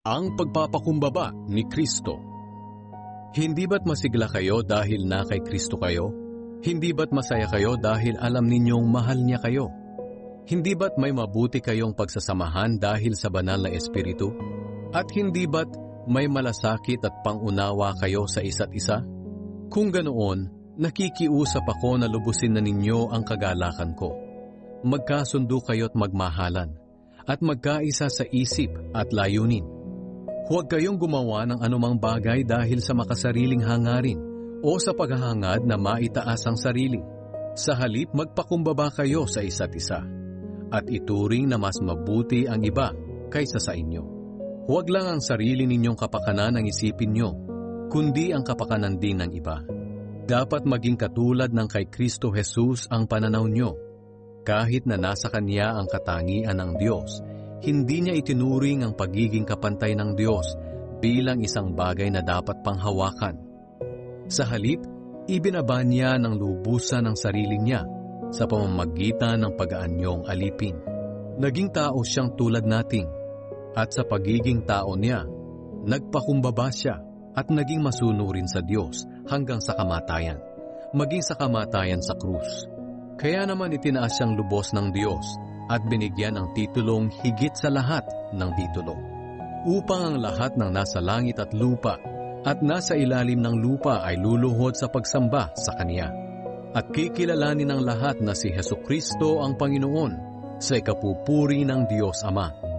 Ang pagpapakumbaba ni Kristo. Hindi ba't masigla kayo dahil na kay Kristo kayo? Hindi ba't masaya kayo dahil alam ninyong mahal niya kayo? Hindi ba't may mabuti kayong pagsasamahan dahil sa banal na Espiritu? At hindi ba't may malasakit at pangunawa kayo sa isa't isa? Kung ganoon, nakikiusap ako na lubusin na ninyo ang kagalakan ko. Magkasundo kayo't magmahalan, at magkaisa sa isip at layunin. Huwag kayong gumawa ng anumang bagay dahil sa makasariling hangarin o sa paghahangad na maitaas ang sarili. Sa halip, magpakumbaba kayo sa isa't isa at ituring na mas mabuti ang iba kaysa sa inyo. Huwag lang ang sarili ninyong kapakanan ang isipin nyo, kundi ang kapakanan din ng iba. Dapat maging katulad ng kay Kristo Jesus ang pananaw nyo. Kahit na nasa Kanya ang katangian ng Diyos, hindi niya itinuring ang pagiging kapantay ng Diyos bilang isang bagay na dapat panghawakan. Sa halip, ibinaba niya ng lubusan ang sarili niya sa pamamagitan ng pag-aanyong alipin. Naging tao siyang tulad nating, at sa pagiging tao niya, nagpakumbaba siya at naging masunurin sa Diyos hanggang sa kamatayan, maging sa kamatayan sa krus. Kaya naman itinaas siyang lubos ng Diyos at binigyan ng titulong higit sa lahat ng titulo, upang ang lahat ng nasa langit at lupa at nasa ilalim ng lupa ay luluhod sa pagsamba sa Kanya. At kikilalanin ng lahat na si Hesukristo ang Panginoon sa ikapupuri ng Diyos Ama.